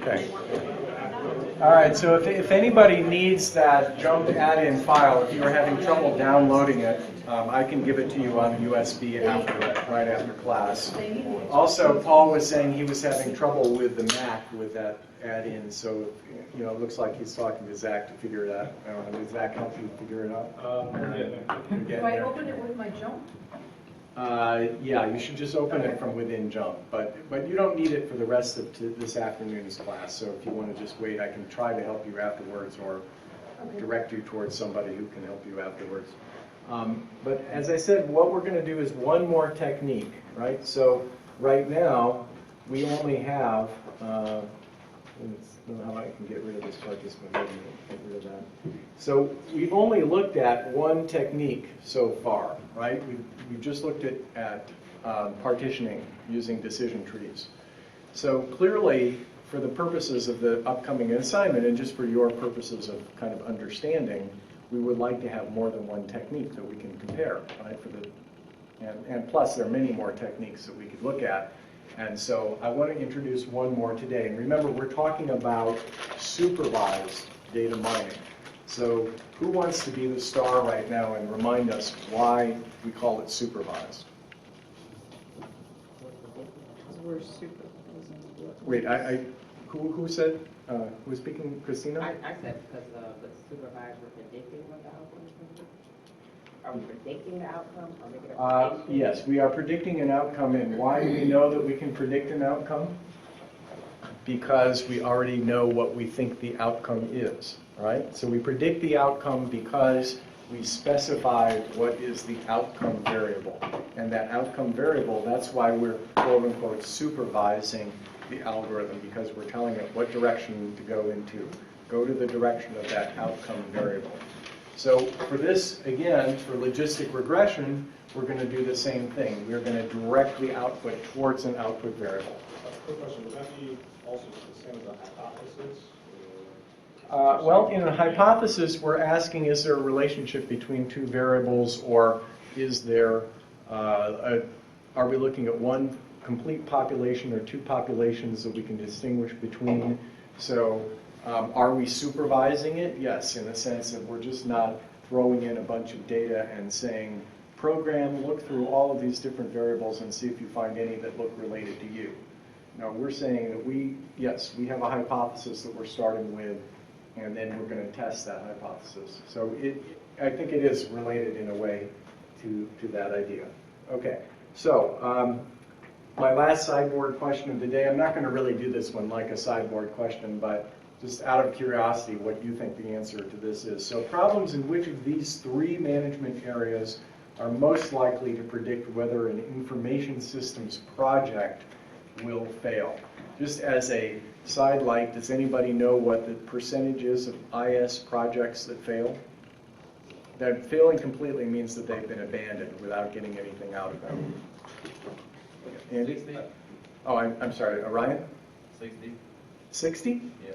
Okay. All right, so if anybody needs that jump add-in file, if you're having trouble downloading it, I can give it to you on USB right after class. Also, Paul was saying he was having trouble with the Mac with that add-in, so it looks like he's talking to Zach to figure it out. I don't know, did Zach help you figure it out? Do I open it with my jump? Yeah, you should just open it from within Jump, but you don't need it for the rest of this afternoon's class. So if you want to just wait, I can try to help you afterwards, or direct you towards somebody who can help you afterwards. But as I said, what we're going to do is one more technique, right? So right now we only have. Let's know how I can get rid of this chart. Just get rid of that. So we've only looked at one technique so far, right? We've just looked at partitioning using decision trees. So clearly, for the purposes of the upcoming assignment, and just for your purposes of kind of understanding, we would like to have more than one technique that we can compare, right? And plus, there are many more techniques that we could look at. And so I want to introduce one more today. And remember, we're talking about supervised data mining. So who wants to be the star right now and remind us why we call it supervised? We're supervising. Wait, who said? Who was speaking? Christina? I said because the supervisor predicting what the outcome is going to be. Are we predicting the outcome or making a prediction? Yes, we are predicting an outcome. And why do we know that we can predict an outcome? Because we already know what we think the outcome is, right? So we predict the outcome because we specified what is the outcome variable. And that outcome variable, that's why we're quote unquote supervising the algorithm, because we're telling it what direction to go into. Go to the direction of that outcome variable. So for this, again, for logistic regression, we're going to do the same thing. We're going to direct the output towards an output variable. Quick question, would that be also the same as a hypothesis? Well, in a hypothesis, we're asking, is there a relationship between two variables, or is there, are we looking at one complete population or two populations that we can distinguish between? So are we supervising it? Yes, in the sense that we're just not throwing in a bunch of data and saying, program, look through all of these different variables and see if you find any that look related to you. No, we're saying that yes, we have a hypothesis that we're starting with, and then we're going to test that hypothesis. So I think it is related in a way to that idea. Okay, so my last sideboard question of the day, I'm not going to really do this one like a sideboard question, but just out of curiosity, what you think the answer to this is. So problems in which of these three management areas are most likely to predict whether an information systems project will fail. Just as a sidelight, does anybody know what the percentage is of IS projects that fail? That failing completely means that they've been abandoned without getting anything out of them. Andy? 60? Oh, I'm sorry, Orion? 60? 60? Yeah.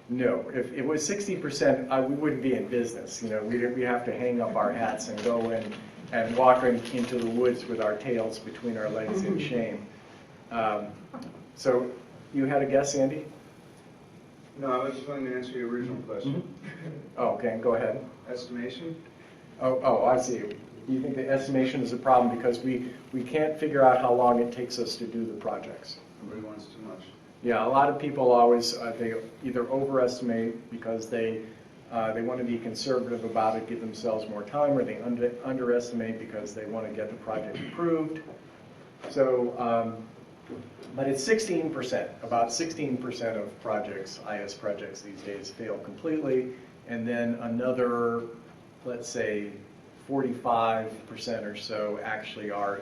No, if it was 60%, we wouldn't be in business. We have to hang up our hats and go in and walk into the woods with our tails between our legs in shame. So you had a guess, Andy? No, I was just wanting to answer your original question. Oh, okay, go ahead. Estimation? Oh, I see. You think the estimation is a problem because we can't figure out how long it takes us to do the projects. Nobody wants too much. Yeah, a lot of people always, they either overestimate because they want to be conservative about it, give themselves more time, or they underestimate because they want to get the project approved. So, but it's 16%. About 16% of projects, IS projects these days, fail completely, and then another, let's say, 45% or so actually are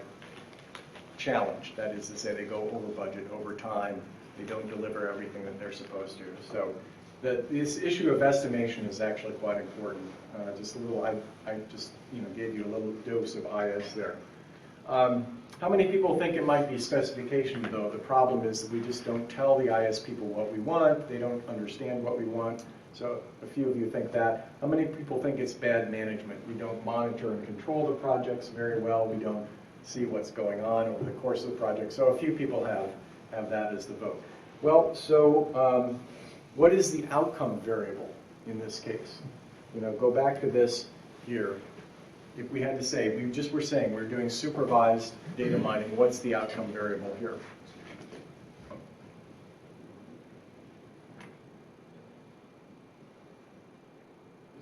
challenged. That is to say, they go over budget, over time. They don't deliver everything that they're supposed to. So this issue of estimation is actually quite important. Just a little, I just gave you a little dose of IS there. How many people think it might be specification, though? The problem is that we just don't tell the IS people what we want. They don't understand what we want. So a few of you think that. How many people think it's bad management? We don't monitor and control the projects very well. We don't see what's going on over the course of the project. So a few people have that as the vote. Well, so what is the outcome variable in this case? Go back to this here. If we had to say, we just were saying we're doing supervised data mining, what's the outcome variable here?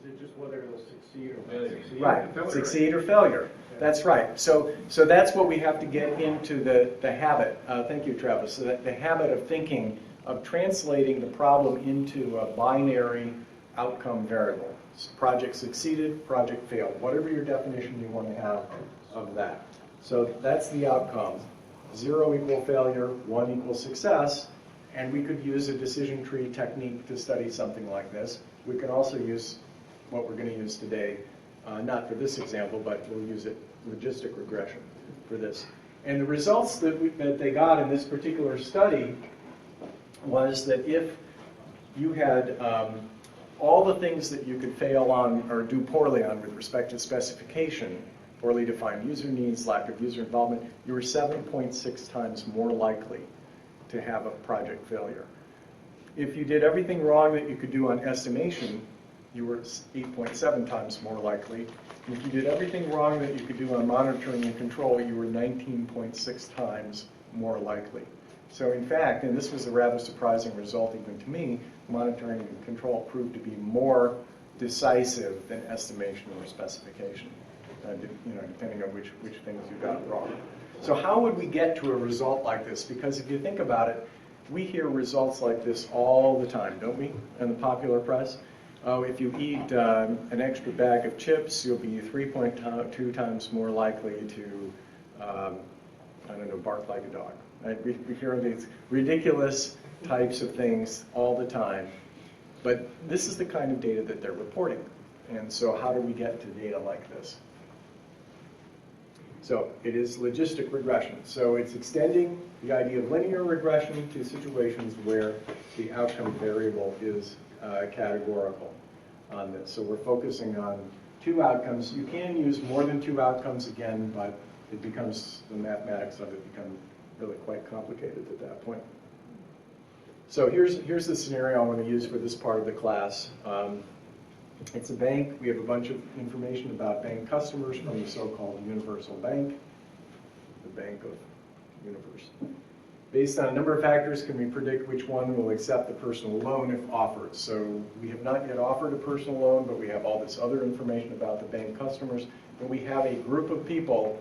Is it just whether it'll succeed or failure? Right, succeed or failure. That's right. So that's what we have to get into the habit. Thank you, Travis. So that the habit of thinking, of translating the problem into a binary outcome variable. Project succeeded, project failed. Whatever your definition you want to have of that. So that's the outcome. 0 equal failure, 1 equal success. And we could use a decision tree technique to study something like this. We can also use what we're going to use today, not for this example, but we'll use it, logistic regression, for this. And the results that they got in this particular study was that if you had all the things that you could fail on or do poorly on with respect to specification, poorly defined user needs, lack of user involvement, you were 7.6 times more likely to have a project failure. If you did everything wrong that you could do on estimation, you were 8.7 times more likely. And if you did everything wrong that you could do on monitoring and control, you were 19.6 times more likely. So in fact, and this was a rather surprising result even to me, monitoring and control proved to be more decisive than estimation or specification, depending on which things you got wrong. So how would we get to a result like this? Because if you think about it, we hear results like this all the time, don't we, in the popular press? Oh, if you eat an extra bag of chips, you'll be 3.2 times more likely to, bark like a dog. Right? We hear these ridiculous types of things all the time. But this is the kind of data that they're reporting. And so how do we get to data like this? So it is logistic regression. So it's extending the idea of linear regression to situations where the outcome variable is categorical on this. So we're focusing on 2 outcomes. You can use more than 2 outcomes again, but it becomes, the mathematics of it become really quite complicated at that point. So here's the scenario I want to use for this part of the class. It's a bank. We have a bunch of information about bank customers from the so-called universal bank, the Bank of Universe. Based on a number of factors, can we predict which one will accept the personal loan if offered? So we have not yet offered a personal loan, but we have all this other information about the bank customers. And we have a group of people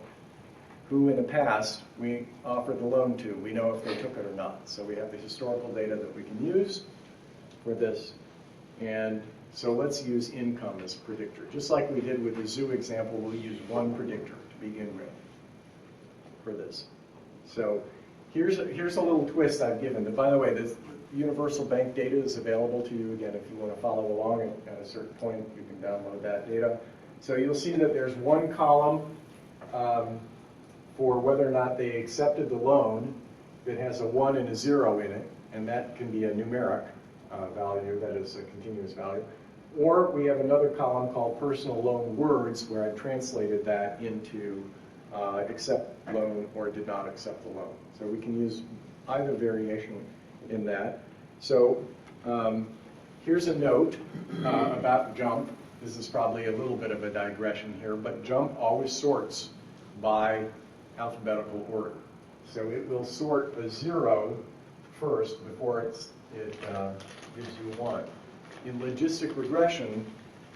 who in the past we offered the loan to. We know if they took it or not. So we have the historical data that we can use for this. And so let's use income as a predictor. Just like we did with the zoo example, we'll use one predictor to begin with for this. So here's a little twist I've given. And by the way, this universal bank data is available to you. Again, if you want to follow along at a certain point, you can download that data. So you'll see that there's one column for whether or not they accepted the loan that has a 1 and a 0 in it, and that can be a numeric value, that is a continuous value. Or we have another column called personal loan words, where I translated that into accept loan or did not accept the loan. So we can use either variation in that. So here's a note about JUMP. This is probably a little bit of a digression here, but JUMP always sorts by alphabetical order. So it will sort a 0 first before it gives you 1. In logistic regression,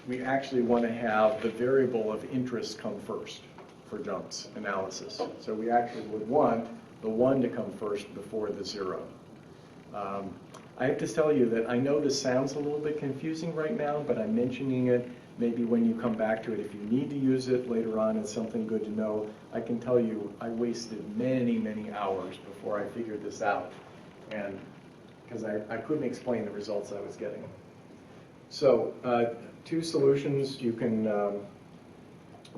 we actually want to have the variable of interest come first for JUMP's analysis. So we actually would want the 1 to come first before the 0. I have to tell you that I know this sounds a little bit confusing right now, but I'm mentioning it maybe when you come back to it. If you need to use it later on, it's something good to know. I can tell you I wasted many, many hours before I figured this out, and because I couldn't explain the results I was getting. So 2 solutions. You can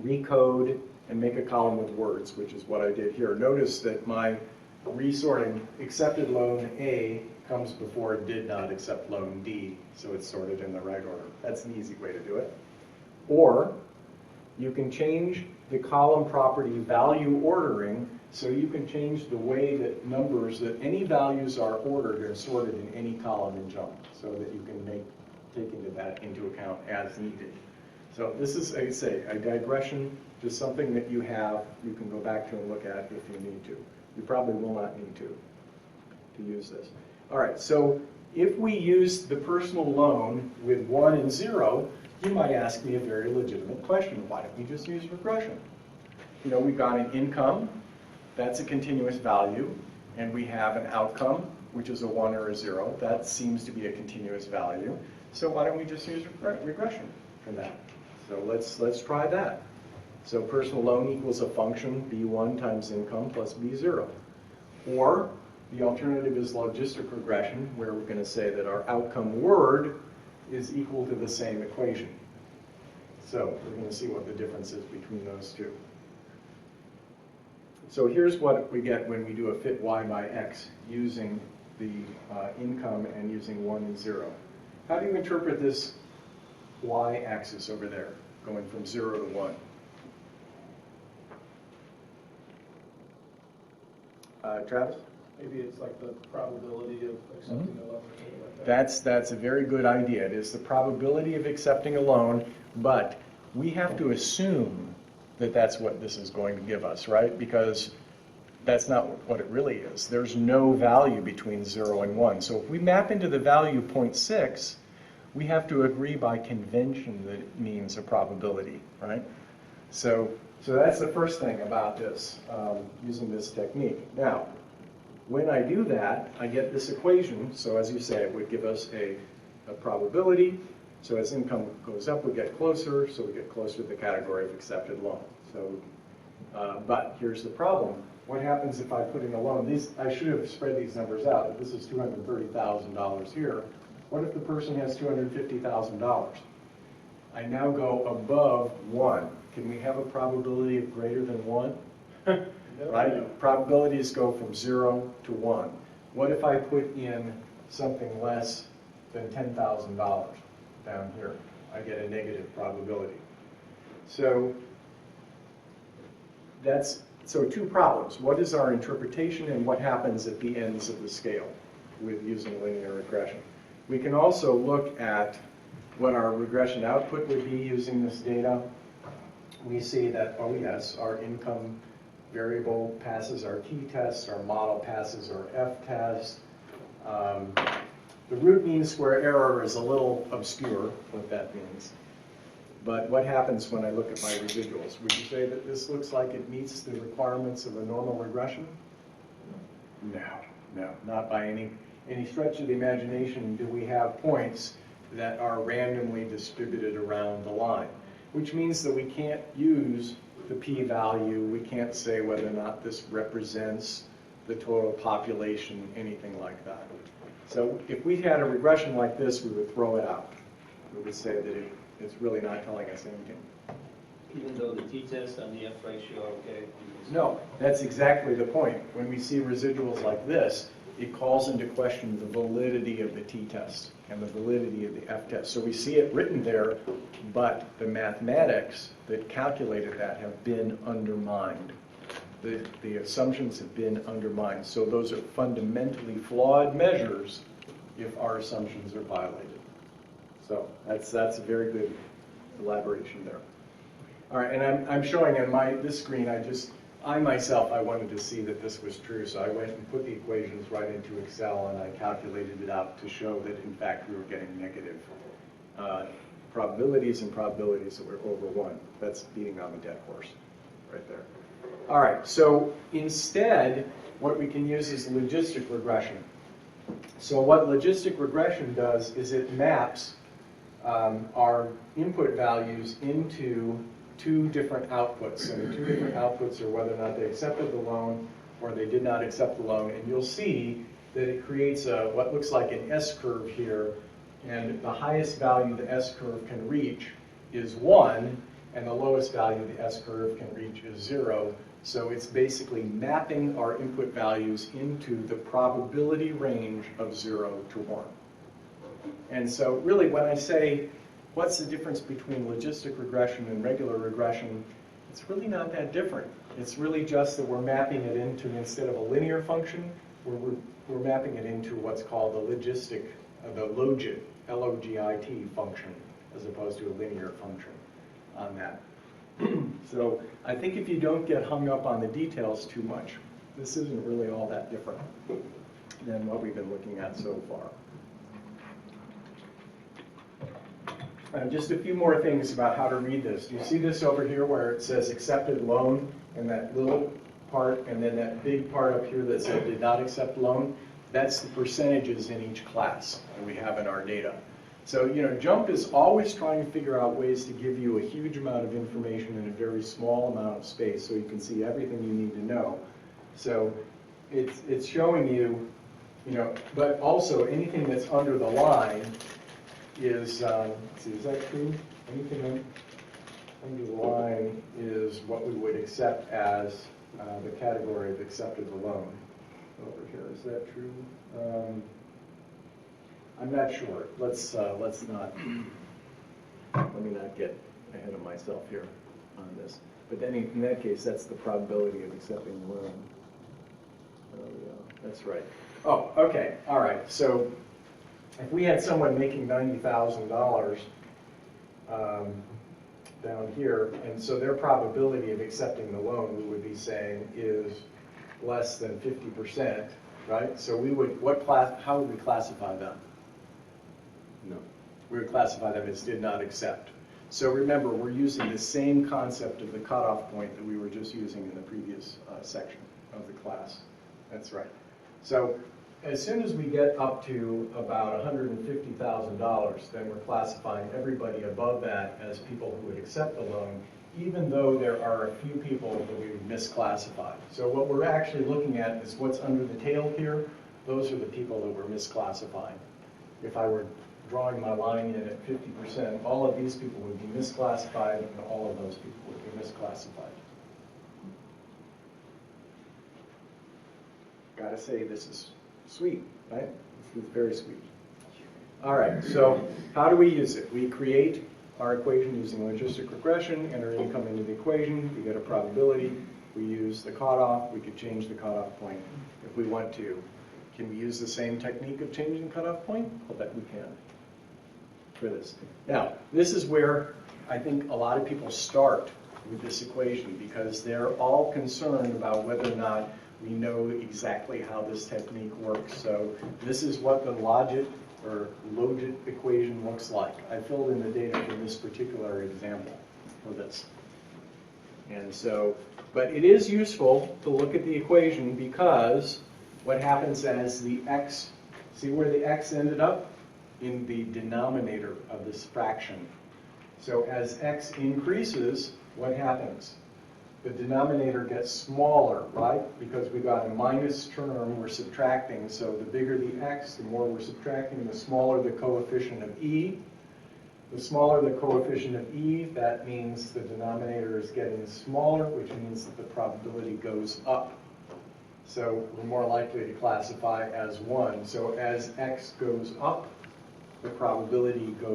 recode and make a column with words, which is what I did here. Notice that my resorting accepted loan A comes before did not accept loan D, so it's sorted in the right order. That's an easy way to do it. Or you can change the column property value ordering So you can change the way that numbers, that any values are ordered or sorted in any column in JUMP, so that you can take into account as needed. So this is, I say, a digression to something that you can go back to and look at if you need to. You probably will not need to use this. All right, so if we use the personal loan with 1 and 0, you might ask me a very legitimate question. Why don't we just use regression? You know, we've got an income, that's a continuous value, and we have an outcome, which is a 1 or a 0. That seems to be a continuous value. So why don't we just use regression for that? So let's try that. So personal loan equals a function, B1 times income plus B0. Or the alternative is logistic regression, where we're going to say that our outcome word is equal to the same equation. So we're going to see what the difference is between those two. So here's what we get when we do a fit y by x using the income and using 1 and 0. How do you interpret this y-axis over there, going from 0 to 1? Travis? Maybe it's like the probability of accepting a loan or something like that. That's a very good idea. It is the probability of accepting a loan, but we have to assume that that's what this is going to give us, right? Because that's not what it really is. There's no value between 0 and 1. So if we map into the value 0.6, we have to agree by convention that it means a probability, right? So that's the first thing about this, using this technique. Now, when I do that, I get this equation. So as you say, it would give us a probability. So as income goes up, we get closer. So we get closer to the category of accepted loan. So, but here's the problem. What happens if I put in a loan? I should have spread these numbers out. If this is $230,000 here, what if the person has $250,000? I now go above 1. Can we have a probability of greater than 1? Right? No. Probabilities go from 0 to 1. What if I put in something less than $10,000 down here? I get a negative probability. So two problems. What is our interpretation and what happens at the ends of the scale with using linear regression? We can also look at what our regression output would be using this data. We see that, oh yes, our income variable passes our t-test, our model passes our f-test. The root mean square error is a little obscure, what that means. But what happens when I look at my residuals? Would you say that this looks like it meets the requirements of a normal regression? No, not by any stretch of the imagination do we have points that are randomly distributed around the line, which means that we can't use the p-value. We can't say whether or not this represents the total population, anything like that. So if we had a regression like this, we would throw it out. We would say that it's really not telling us anything. Even though the t-test and the f-ratio are okay? No, that's exactly the point. When we see residuals like this, it calls into question the validity of the t-test and the validity of the f-test. So we see it written there, but the mathematics that calculated that have been undermined. The assumptions have been undermined. So those are fundamentally flawed measures if our assumptions are violated. So that's a very good elaboration there. All right, and I'm showing on this screen, I myself wanted to see that this was true, so I went and put the equations right into Excel and I calculated it out to show that in fact we were getting negative probabilities and probabilities that were over 1. That's beating on the dead horse right there. All right, so instead what we can use is logistic regression. So what logistic regression does is it maps our input values into two different outputs. And the two different outputs are whether or not they accepted the loan or they did not accept the loan. And you'll see that it creates what looks like an S-curve here. And the highest value the S-curve can reach is 1, and the lowest value the S-curve can reach is 0. So it's basically mapping our input values into the probability range of 0 to 1. And so really when I say, what's the difference between logistic regression and regular regression? It's really not that different. It's really just that we're mapping it into, instead of a linear function, we're mapping it into what's called the logit, L-O-G-I-T function, as opposed to a linear function on that. So I think if you don't get hung up on the details too much, this isn't really all that different than what we've been looking at so far. Just a few more things about how to read this. Do you see this over here where it says accepted loan, and that little part, and then that big part up here that said did not accept loan? That's the percentages in each class that we have in our data. So, JUMP is always trying to figure out ways to give you a huge amount of information in a very small amount of space so you can see everything you need to know. So it's showing you, but also anything that's under the line is, let's see, is that true? Anything under the line is what we would accept as the category of accepted the loan. Over here, is that true? I'm not sure. Let's not, let me not get ahead of myself here on this. But then in that case, that's the probability of accepting the loan. Oh, yeah, that's right. Oh, okay, all right. So if we had someone making $90,000 down here, and so their probability of accepting the loan, we would be saying, is less than 50%, right? So we would, how would we classify them? No. We would classify them as did not accept. So remember, we're using the same concept of the cutoff point that we were just using in the previous section of the class. That's right. So as soon as we get up to about $150,000, then we're classifying everybody above that as people who would accept the loan, even though there are a few people that we would misclassify. So what we're actually looking at is what's under the tail here. Those are the people that we're misclassifying. If I were drawing my line in at 50%, all of these people would be misclassified, and all of those people would be misclassified. Gotta say, this is sweet, right? This is very sweet. All right, so how do we use it? We create our equation using logistic regression, enter income into the equation, we get a probability, we use the cutoff, we could change the cutoff point if we want to. Can we use the same technique of changing the cutoff point? I'll bet we can for this. Now, this is where I think a lot of people start with this equation because they're all concerned about whether or not we know exactly how this technique works. So this is what the logit equation looks like. I filled in the data for this particular example for this. And so, but it is useful to look at the equation because what happens as the x, see where the x ended up? In the denominator of this fraction. So as x increases, what happens? The denominator gets smaller, right? Because we got a minus term, we're subtracting. So the bigger the x, the more we're subtracting, the smaller the coefficient of e. The smaller the coefficient of e, that means the denominator is getting smaller, which means that the probability goes up. So we're more likely to classify as 1. So as x goes up, the probability goes